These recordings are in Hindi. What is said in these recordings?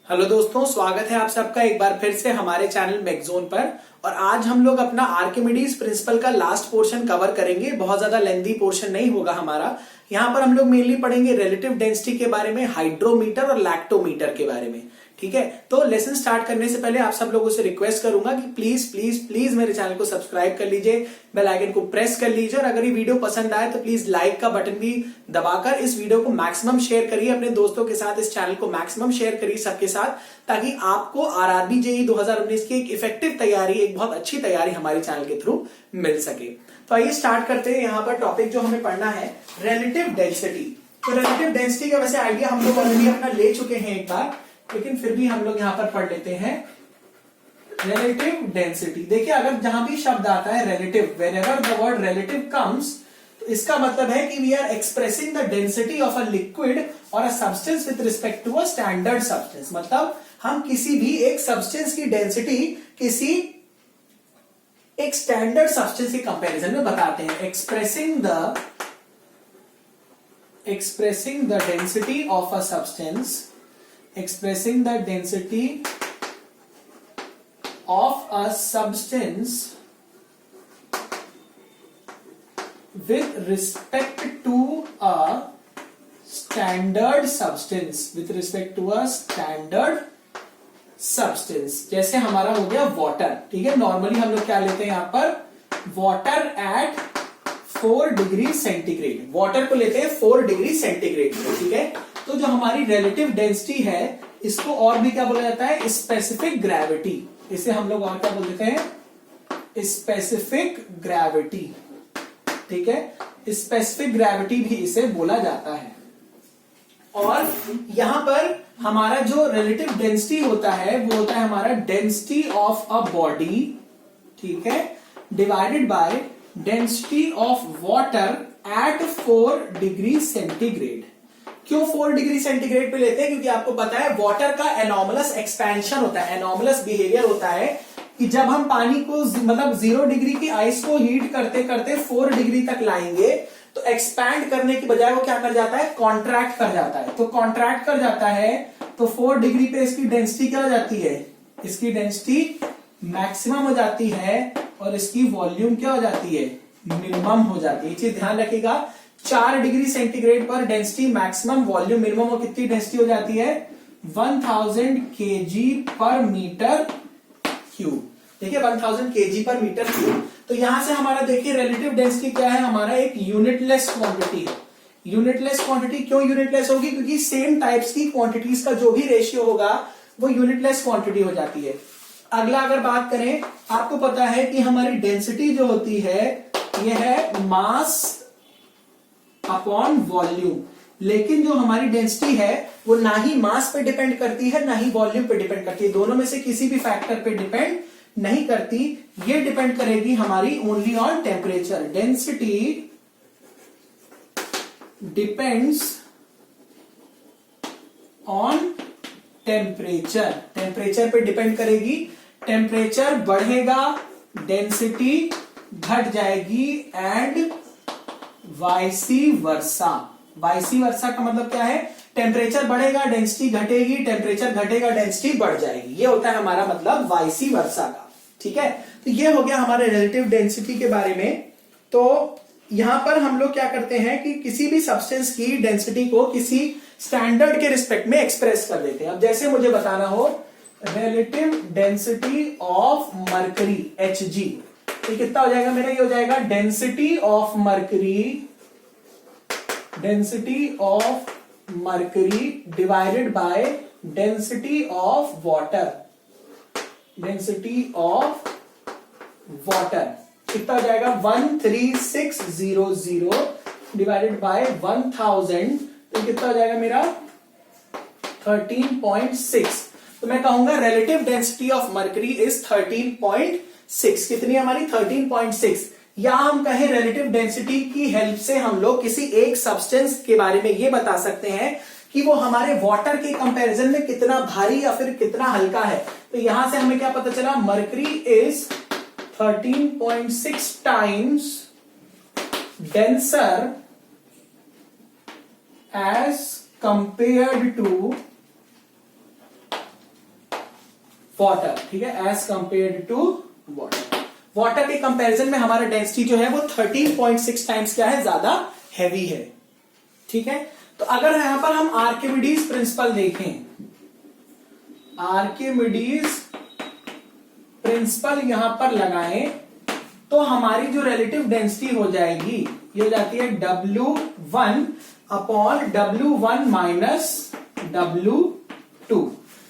हेलो दोस्तों, स्वागत है आप सबका एक बार फिर से हमारे चैनल मैगजोन पर। और आज हम लोग अपना आर्किमिडीज प्रिंसिपल का लास्ट पोर्शन कवर करेंगे। बहुत ज्यादा लेंथी पोर्शन नहीं होगा हमारा। यहाँ पर हम लोग मेनली पढ़ेंगे रिलेटिव डेंसिटी के बारे में, हाइड्रोमीटर और लैक्टोमीटर के बारे में। ठीक है, तो लेसन स्टार्ट करने से पहले आप सब लोगों से रिक्वेस्ट करूंगा कि प्लीज प्लीज प्लीज मेरे चैनल को सब्सक्राइब कर लीजिए, बेल आइकन को प्रेस कर लीजिए, और अगर ये वीडियो पसंद आए तो प्लीज लाइक का बटन भी दबाकर इस वीडियो को मैक्सिमम शेयर करिए अपने दोस्तों के साथ। इस चैनल को मैक्सिमम शेयर करिए सबके साथ, ताकि आपको आरआरबी जेईई 2019 की एक इफेक्टिव तैयारी, एक बहुत अच्छी तैयारी हमारे चैनल के थ्रू मिल सके। तो आइए स्टार्ट करते हैं। यहाँ पर टॉपिक जो हमें पढ़ना है रिलेटिव डेंसिटी। तो रिलेटिव डेंसिटी का वैसे आइडिया हम लोग ऑलरेडी अपना ले चुके हैं एक बार, लेकिन फिर भी हम लोग यहाँ पर पढ़ लेते हैं रिलेटिव डेंसिटी। देखिए, अगर जहां भी शब्द आता है relative, whenever the word relative comes, तो इसका मतलब है कि we are expressing the density of a liquid और a substance with respect to a standard substance. मतलब हम किसी भी एक सब्सटेंस की डेंसिटी किसी एक स्टैंडर्ड सब्सटेंस के कंपैरिजन में बताते हैं। Expressing the density of a substance, expressing the density of a substance with respect to a standard substance, with respect to a standard substance। जैसे हमारा हो गया वाटर। ठीक है, नॉर्मली हम लोग क्या लेते हैं यहाँ पर, water at 4 degree centigrade. Water को लेते हैं 4 डिग्री सेंटीग्रेड। ठीक है, तो जो हमारी रिलेटिव डेंसिटी है, इसको और भी क्या बोला जाता है, स्पेसिफिक ग्रेविटी। इसे हम लोग और क्या बोल देते हैं, स्पेसिफिक ग्रेविटी। ठीक है, स्पेसिफिक ग्रेविटी भी इसे बोला जाता है। और यहां पर हमारा जो रिलेटिव डेंसिटी होता है वो होता है हमारा डेंसिटी ऑफ अ बॉडी, ठीक है, divided by density of water at 4 degree centigrade. क्यों 4 डिग्री सेंटीग्रेड पे लेते हैं? क्योंकि आपको पता है वाटर का एनॉमलस एक्सपेंशन होता है, एनॉमलस बिहेवियर होता है कि जब हम पानी को मतलब 0 डिग्री की आइस को हीट करते करते 4 डिग्री तक लाएंगे, तो एक्सपैंड करने की बजाय वो क्या कर जाता है, कॉन्ट्रैक्ट कर जाता है। तो कॉन्ट्रैक्ट कर जाता है तो 4 डिग्री पे इसकी डेंसिटी क्या हो जाती है, इसकी डेंसिटी मैक्सिमम हो जाती है और इसकी वॉल्यूम क्या हो जाती है, मिनिमम हो जाती है। ये चीज ध्यान रखिएगा। 4 डिग्री सेंटीग्रेड पर डेंसिटी मैक्सिमम, वॉल्यूम मिनिमम, और कितनी डेंसिटी हो जाती है, 1000 kg पर मीटर क्यूब। ठीक है, 1000 kg पर मीटर क्यूब। तो यहां से हमारा देखिए रिलेटिव डेंसिटी क्या है, हमारा एक यूनिटलेस क्वांटिटी है। यूनिटलेस क्वांटिटी क्यों यूनिटलेस होगी? क्योंकि सेम टाइप्स की क्वांटिटीज का जो भी रेशियो होगा वो यूनिटलेस क्वांटिटी हो जाती है। अगला अगर बात करें, आपको पता है कि हमारी डेंसिटी जो होती है यह है मास अपॉन वॉल्यूम। लेकिन जो हमारी डेंसिटी है वो ना ही मास पे डिपेंड करती है ना ही वॉल्यूम पे डिपेंड करती है। दोनों में से किसी भी फैक्टर पे डिपेंड नहीं करती। ये डिपेंड करेगी हमारी only on temperature. Density depends on temperature. Temperature पे डिपेंड करेगी। टेम्परेचर बढ़ेगा, डेंसिटी घट जाएगी, एंड वाइसी वर्सा। वाइसी वर्सा का मतलब क्या है, टेम्परेचर बढ़ेगा डेंसिटी घटेगी, टेम्परेचर घटेगा डेंसिटी बढ़ जाएगी। ये होता है हमारा मतलब वाइसी वर्सा का। ठीक है, तो ये हो गया हमारे रिलेटिव डेंसिटी के बारे में। तो यहां पर हम लोग क्या करते हैं कि किसी भी सब्सटेंस की डेंसिटी को किसी स्टैंडर्ड के रिस्पेक्ट में एक्सप्रेस कर देते हैं। अब जैसे मुझे बताना हो relative density of mercury Hg, तो कितना हो जाएगा मेरा, ये हो जाएगा density of mercury divided by density of water. कितना हो जाएगा, 13600 डिवाइडेड बाय 1000, तो कितना हो जाएगा मेरा 13.6। तो मैं कहूंगा relative density of mercury is 13.6। कितनी हमारी 13.6। या हम कहें रिलेटिव डेंसिटी की हेल्प से हम लोग किसी एक सब्सटेंस के बारे में ये बता सकते हैं कि वो हमारे वाटर के कंपैरिजन में कितना भारी या फिर कितना हल्का है। तो यहां से हमें क्या पता चला, mercury is 13.6 times denser as compared to water, ठीक है, as compare to water. Water के कंपैरिजन में हमारा डेंसिटी जो है वो 13.6 टाइम्स क्या है, ज्यादा हैवी है, ठीक है। तो अगर यहां पर हम आर्किमिडीज प्रिंसिपल देखें, आर्किमिडीज प्रिंसिपल यहां पर लगाएं तो हमारी जो रिलेटिव डेंसिटी हो जाएगी ये हो जाती है W1 upon W1 minus W2,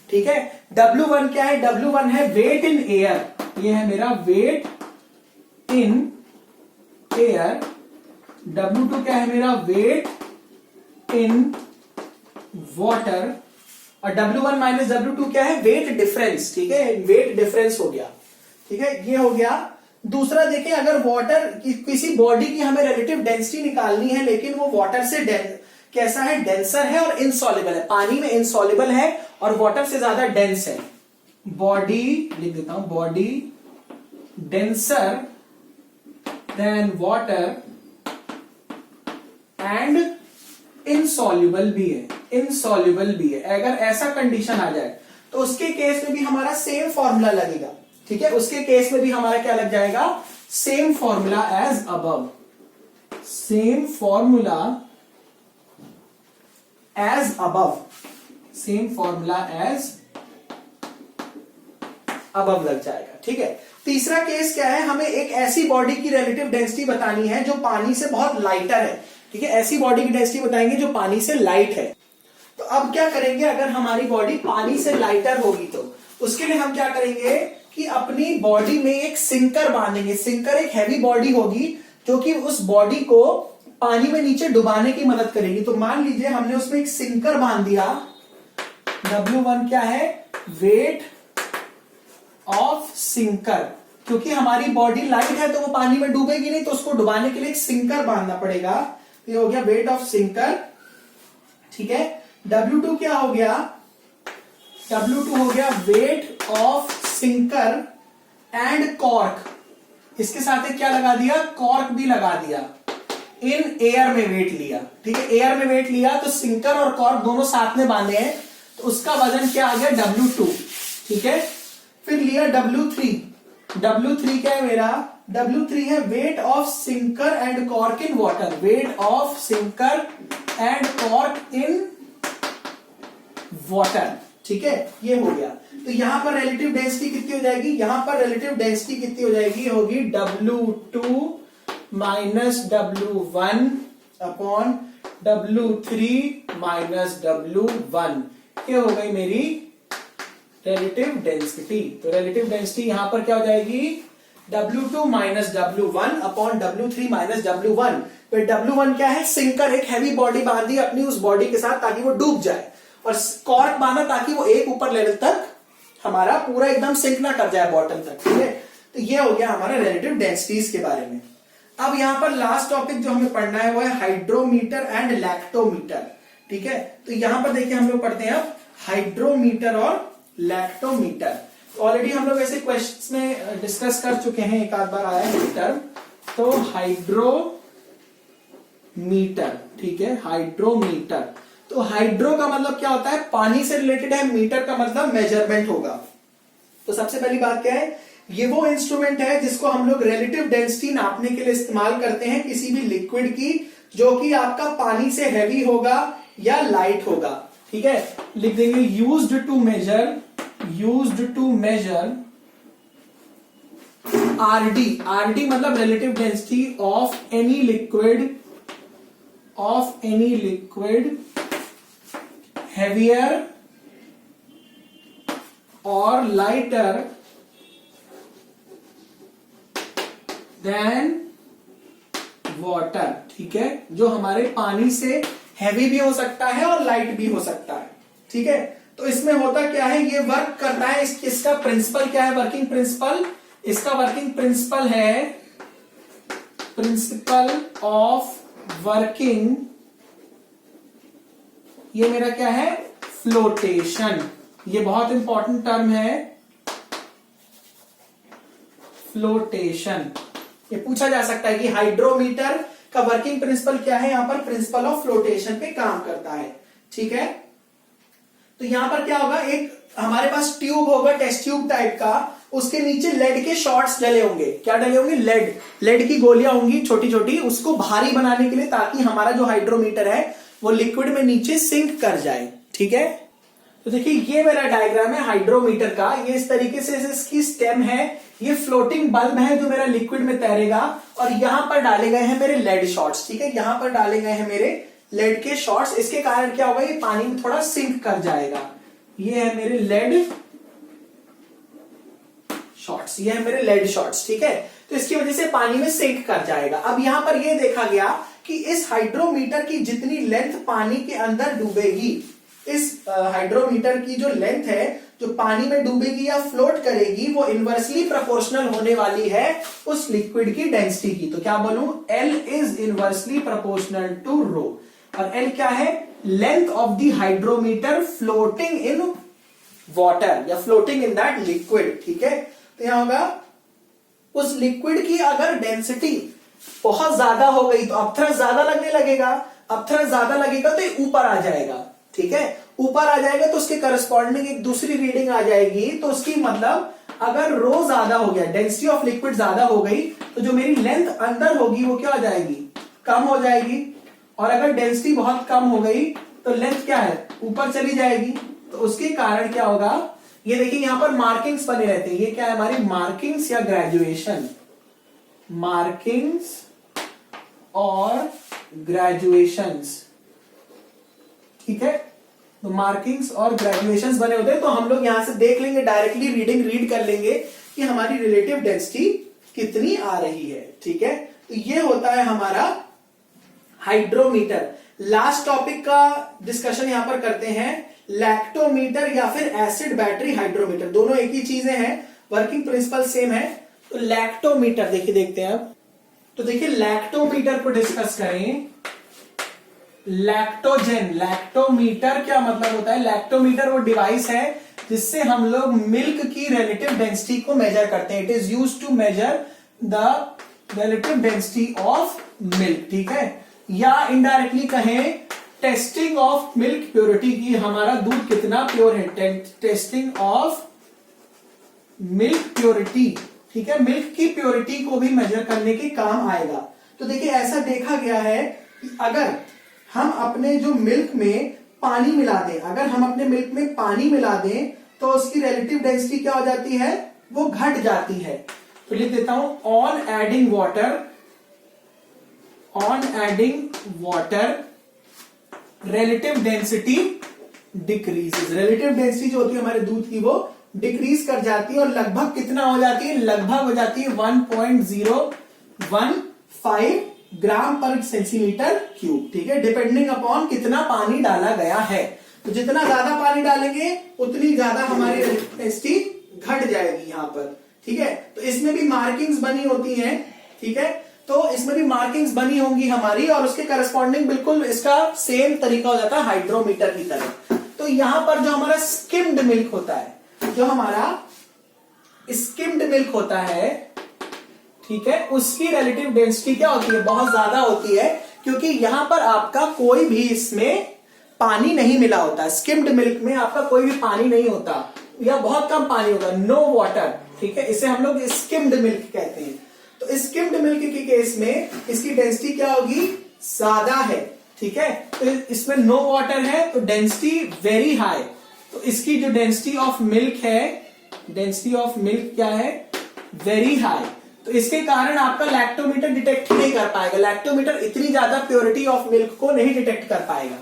ठीक है। W1 क्या है, W1 है वेट इन एयर, ये है मेरा वेट इन एयर। W2 क्या है मेरा, वेट इन वाटर। और W1 माइनस W2 क्या है, वेट डिफरेंस, ठीक है, वेट डिफरेंस हो गया, ठीक है, ये हो गया। दूसरा देखिए, अगर वाटर किसी बॉडी की हमें रिलेटिव डेंसिटी निकालनी है लेकिन वो वाटर से कैसा है, डेंसर है और इनसॉल्युबल है, पानी में इनसॉल्युबल है और वाटर से ज्यादा डेंस है, बॉडी लिख देता हूं, body denser then water and insoluble भी है, इनसॉल्युबल भी है। अगर ऐसा कंडीशन आ जाए तो उसके केस में भी हमारा सेम फॉर्मूला लगेगा, ठीक है, उसके केस में भी हमारा क्या लग जाएगा, same formula as above, same formula as above, same formula as above लग जाएगा, ठीक है। तीसरा केस क्या है, हमें एक ऐसी बॉडी की रिलेटिव डेंसिटी बतानी है जो पानी से बहुत लाइटर है, ठीक है, ऐसी बॉडी की डेंसिटी बताएंगे जो पानी से लाइट है। तो अब क्या करेंगे, अगर हमारी बॉडी पानी से लाइटर होगी तो उसके लिए हम क्या करेंगे कि अपनी बॉडी में एक सिंकर बांधेंगे। सिंकर एक हैवी बॉडी होगी जो कि उस बॉडी को पानी में नीचे डुबाने की मदद करेगी। तो मान लीजिए हमने उसमें एक सिंकर बांध दिया, W1 क्या है, वेट ऑफ सिंकर, क्योंकि हमारी बॉडी लाइट है तो वो पानी में डूबेगी नहीं, तो उसको डुबाने के लिए एक सिंकर बांधना पड़ेगा। ये हो गया वेट ऑफ सिंकर, ठीक है। W2 क्या हो गया, W2 हो गया weight of sinker and cork, इसके साथ एक क्या लगा दिया, कॉर्क भी लगा दिया, इन एयर में वेट लिया, ठीक है, एयर में वेट लिया तो सिंकर और कॉर्क दोनों साथ में बांधे हैं तो उसका वजन क्या आ गया, W2, ठीक है। फिर लिया W3, W3 क्या है मेरा, W3 है weight of sinker and cork in water, weight of sinker and cork in water, ठीक है, ये हो गया। तो यहां पर रिलेटिव डेंसिटी कितनी हो जाएगी, यहां पर रिलेटिव डेंसिटी कितनी हो जाएगी, होगी W2 minus W1 upon W3 minus W1, ये हो गई मेरी रिलेटिव डेंसिटी। तो रिलेटिव डेंसिटी यहां पर क्या हो जाएगी, W2 minus W1 upon W3 minus W1। तो W1 क्या है, सिंकर, एक हैवी बॉडी बांधी अपनी उस बॉडी के साथ ताकि वो डूब जाए, और कॉर्क बांधा ताकि वो एक ऊपर लेवल तक हमारा पूरा एकदम सिंक ना कर जाए बॉटम तक, ठीक है। तो ये हो गया हमारा रिलेटिव डेंसिटीज के बारे में। अब यहां पर लास्ट टॉपिक जो हमें पढ़ना है वो है हाइड्रोमीटर एंड लैक्टोमीटर, ठीक है। तो यहां पर देखिए हम लोग पढ़ते हैं अब हाइड्रोमीटर और लैक्टोमीटर। ऑलरेडी हम लोग ऐसे क्वेश्चंस में डिस्कस कर चुके हैं, एक आध बार आया है टर्म। तो हाइड्रोमीटर, ठीक है, हाइड्रोमीटर। तो हाइड्रो का मतलब क्या होता है, पानी से रिलेटेड है, मीटर का मतलब मेजरमेंट होगा। तो सबसे पहली बात क्या है, ये वो इंस्ट्रूमेंट है जिसको हम लोग रिलेटिव डेंसिटी नापने के लिए इस्तेमाल करते हैं किसी भी लिक्विड की, जो कि आपका पानी से हैवी होगा या लाइट होगा, ठीक है। लिख देंगे used to measure RD, RD मतलब relative density of any liquid heavier or lighter than water, ठीक है, जो हमारे पानी से हैवी भी हो सकता है और लाइट भी हो सकता है, ठीक है। तो इसमें होता क्या है, ये वर्क करता है, इसका प्रिंसिपल क्या है, वर्किंग प्रिंसिपल, इसका वर्किंग प्रिंसिपल है प्रिंसिपल ऑफ वर्किंग, ये मेरा क्या है, फ्लोटेशन। ये बहुत इंपॉर्टेंट टर्म है, फ्लोटेशन। ये पूछा जा सकता है कि हाइड्रोमीटर का वर्किंग प्रिंसिपल क्या है, यहां पर प्रिंसिपल ऑफ फ्लोटेशन पे काम करता है, ठीक है। तो यहां पर क्या होगा, एक हमारे पास ट्यूब होगा टेस्ट ट्यूब टाइप का, उसके नीचे लेड के शॉट्स डले होंगे। क्या डले होंगे? लेड की गोलियां होंगी छोटी छोटी, उसको भारी बनाने के लिए, ताकि हमारा जो हाइड्रोमीटर है वो लिक्विड में नीचे सिंक कर जाए। ठीक है, तो देखिए ये मेरा डायग्राम है हाइड्रोमीटर का। ये इस तरीके से इसकी स्टेम है, ये फ्लोटिंग बल्ब है जो मेरा लिक्विड में तैरेगा, और यहां पर डाले गए हैं मेरे लेड शॉट्स। ठीक है, यहां पर डाले गए हैं मेरे लेड के शॉट्स। इसके कारण क्या होगा, ये पानी में थोड़ा सिंक कर जाएगा। ये है मेरे लेड शॉट्स, ये है मेरे लेड शॉट्स। ठीक है, तो इसकी वजह से पानी में सिंक कर जाएगा। अब यहां पर यह देखा गया कि इस हाइड्रोमीटर की जितनी लेंथ पानी के अंदर डूबेगी, इस हाइड्रोमीटर की जो लेंथ है जो पानी में डूबेगी या फ्लोट करेगी, वो इनवर्सली प्रोपोर्शनल होने वाली है उस लिक्विड की डेंसिटी की। तो क्या बोलूं, L is inversely proportional to rho. और L क्या है? Length of the hydrometer floating in water या फ्लोटिंग इन दैट लिक्विड। ठीक है, तो यहां होगा उस लिक्विड की अगर डेंसिटी बहुत ज्यादा हो गई तो अपथरस ज्यादा लगने लगेगा, अपथरस ज्यादा लगेगा तो ये ऊपर आ जाएगा। ठीक है, ऊपर आ जाएगा तो उसके करस्पॉन्डिंग एक दूसरी रीडिंग आ जाएगी। तो उसकी मतलब अगर रो ज्यादा हो गया, डेंसिटी ऑफ लिक्विड ज्यादा हो गई, तो जो मेरी लेंथ अंदर होगी वो क्या हो जाएगी, कम हो जाएगी। और अगर डेंसिटी बहुत कम हो गई तो लेंथ क्या है, ऊपर चली जाएगी। तो उसके कारण क्या होगा, ये देखिए यहां पर मार्किंग्स बने रहते हैं। ये क्या है, हमारी मार्किंग्स या ग्रेजुएशन, मार्किंग्स और ग्रेजुएशंस। ठीक है, तो मार्किंग्स और ग्रेजुएशंस बने होते हैं। तो हम लोग यहां से देख लेंगे, डायरेक्टली रीडिंग रीड कर लेंगे कि हमारी रिलेटिव डेंसिटी कितनी आ रही है। ठीक है, तो ये होता है हमारा हाइड्रोमीटर। लास्ट टॉपिक का डिस्कशन यहां पर करते हैं, लैक्टोमीटर या फिर एसिड बैटरी हाइड्रोमीटर। दोनों एक ही चीजें हैं, वर्किंग प्रिंसिपल सेम है। तो लैक्टोमीटर देखिए, देखते हैं अब। तो देखिए लैक्टोमीटर को डिस्कस करें। लैक्टोजेन, लैक्टोमीटर क्या मतलब होता है? लैक्टोमीटर वो डिवाइस है जिससे हम लोग मिल्क की रिलेटिव डेंसिटी को मेजर करते हैं। It is used to measure the relative density of milk. ठीक है, या इनडायरेक्टली कहें टेस्टिंग ऑफ मिल्क प्योरिटी की, हमारा दूध कितना प्योर है, टेस्टिंग ऑफ मिल्क प्योरिटी। ठीक है, मिल्क की प्योरिटी को भी मेजर करने के काम आएगा। तो देखिए ऐसा देखा गया है कि अगर हम अपने जो मिल्क में पानी मिला दें, अगर हम अपने मिल्क में पानी मिला दें तो उसकी रिलेटिव डेंसिटी क्या हो जाती है, वो घट जाती है। तो लिख देता हूं, on adding water relative density decreases. Relative density जो होती है हमारे दूध की वो डिक्रीज कर जाती है, और लगभग कितना हो जाती है, लगभग हो जाती है 1.015 ग्राम पर सेंटीमीटर क्यूब। ठीक है, डिपेंडिंग अपॉन कितना पानी डाला गया है। तो जितना ज्यादा पानी डालेंगे उतनी ज्यादा हमारी डेंसिटी घट जाएगी यहां पर। ठीक है, तो इसमें भी मार्किंग्स बनी होती हैं। ठीक है, तो इसमें भी मार्किंग्स बनी होंगी हमारी, और उसके करस्पॉन्डिंग बिल्कुल इसका सेम तरीका हो जाता है हाइड्रोमीटर की तरह। तो यहां पर जो हमारा स्किम्ड मिल्क होता है, जो हमारा स्किम्ड मिल्क होता है, ठीक है, उसकी रिलेटिव डेंसिटी क्या होती है, बहुत ज्यादा होती है, क्योंकि यहां पर आपका कोई भी इसमें पानी नहीं मिला होता। स्किम्ड मिल्क में आपका कोई भी पानी नहीं होता या बहुत कम पानी होगा, नो वाटर। ठीक है, इसे हम लोग स्किम्ड मिल्क कहते हैं। तो स्किम्ड मिल्क के केस में इसकी डेंसिटी क्या होगी, ज्यादा है। ठीक है, तो इसमें नो वाटर है तो डेंसिटी वेरी हाई। तो इसकी जो डेंसिटी ऑफ मिल्क है, डेंसिटी ऑफ मिल्क क्या है, वेरी हाई। तो इसके कारण आपका लैक्टोमीटर डिटेक्ट नहीं कर पाएगा। लैक्टोमीटर इतनी ज्यादा प्योरिटी ऑफ मिल्क को नहीं डिटेक्ट कर पाएगा।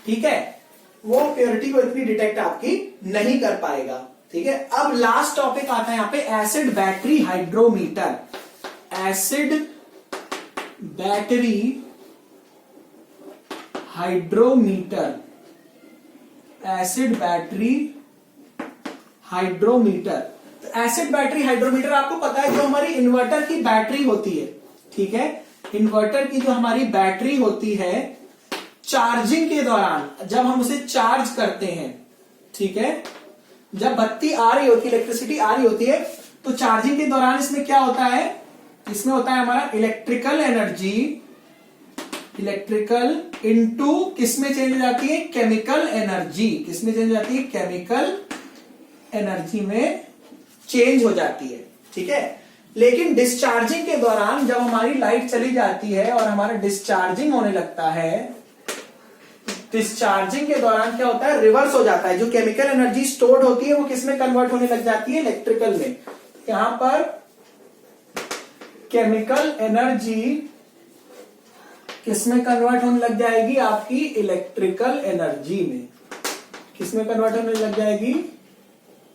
ठीक है, वो प्योरिटी को इतनी डिटेक्ट आपकी नहीं कर पाएगा। ठीक है, अब लास्ट टॉपिक आता है यहां पे, acid battery hydrometer. Acid battery hydrometer, acid battery hydrometer. Acid battery hydrometer आपको पता है जो हमारी इन्वर्टर की बैटरी होती है। ठीक है, इन्वर्टर की जो हमारी बैटरी होती है, चार्जिंग के दौरान जब हम उसे चार्ज करते हैं, ठीक है, जब बत्ती आ रही होती है, इलेक्ट्रिसिटी आ रही होती है, तो चार्जिंग के दौरान इसमें क्या होता है, इसमें होता है हमारा इलेक्ट्रिकल एनर्जी, इलेक्ट्रिकल इनटू किसमें चेंज हो जाती है, केमिकल एनर्जी। किसमें चेंज हो जाती है, केमिकल एनर्जी में चेंज हो जाती है, ठीक है। लेकिन डिस्चार्जिंग के दौरान जब हमारी लाइट चली जाती है और हमारा डिस्चार्जिंग होने लगता है, डिस्चार्जिंग के दौरान क्या होता है, रिवर्स हो जाता है। जो केमिकल एनर्जी स्टोर्ड होती है वो किस में कन्वर्ट होने लग जाती है, इलेक्ट्रिकल में। यहां पर केमिकल एनर्जी किसमें कन्वर्ट होने लग जाएगी, आपकी इलेक्ट्रिकल एनर्जी में। किसमें कन्वर्ट होने लग जाएगी,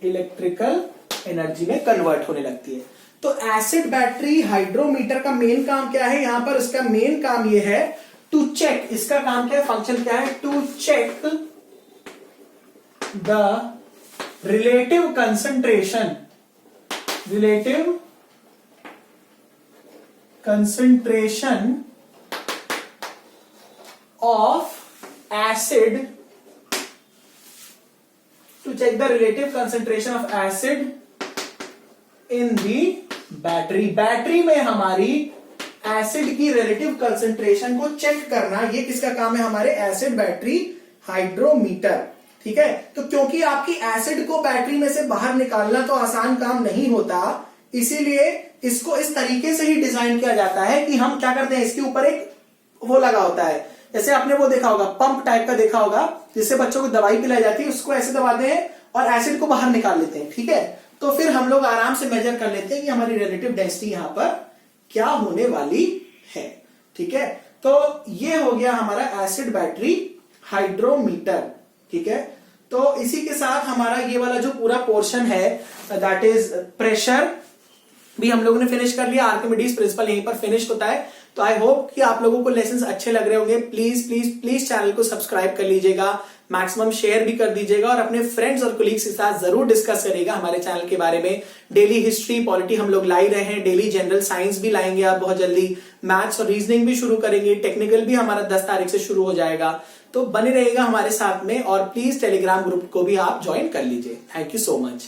इलेक्ट्रिकल एनर्जी में कन्वर्ट होने लगती है। तो एसिड बैटरी हाइड्रोमीटर का मेन काम क्या है, यहां पर इसका मेन काम यह है टू चेक, इसका काम क्या है, फंक्शन क्या है, to check the relative concentration of acid, to check the relative concentration of acid in the battery। Battery में हमारी एसिड की रिलेटिव कंसंट्रेशन को चेक करना, ये किसका काम है, हमारे एसिड बैटरी हाइड्रोमीटर, ठीक है। तो क्योंकि आपकी एसिड को बैटरी में से बाहर निकालना तो आसान काम नहीं होता, इसीलिए इसको इस तरीके से ही डिजाइन किया जाता है कि हम क्या करते हैं, इसके ऊपर एक वो लगा होता है, जैसे आपने वो देखा होगा, पंप टाइप का देखा होगा, जिससे बच्चों को दवाई पिलाई जाती है, उसको ऐसे दबाते हैं और एसिड को बाहर निकाल लेते हैं, ठीक है। तो फिर हम लोग आराम से मेजर कर लेते हैं कि हमारी रिलेटिव डेंसिटी यहां पर क्या होने वाली है, ठीक है। तो ये हो गया हमारा एसिड बैटरी हाइड्रोमीटर, ठीक है। तो इसी के साथ हमारा ये वाला जो पूरा पोर्शन है, दैट इज प्रेशर, भी हम लोगों ने फिनिश कर लिया। आर्किमिडीज प्रिंसिपल यहीं पर फिनिश होता है। तो आई होप कि आप लोगों को लेसन्स अच्छे लग रहे होंगे। प्लीज प्लीज प्लीज चैनल को सब्सक्राइब कर लीजिएगा, मैक्सिमम शेयर भी कर दीजिएगा और अपने फ्रेंड्स और कोलीग्स के साथ जरूर डिस्कस करिएगा हमारे चैनल के बारे में। डेली हिस्ट्री, पॉलिटी हम लोग ला ही रहे हैं, डेली जनरल साइंस भी लाएंगे आप बहुत जल्दी, मैथ्स और रीजनिंग भी शुरू करेंगे, टेक्निकल भी हमारा 10 तारीख से शुरू हो जाएगा। तो बने रहेगा हमारे साथ में और प्लीज टेलीग्राम ग्रुप को भी आप ज्वाइन कर लीजिए। Thank you so much.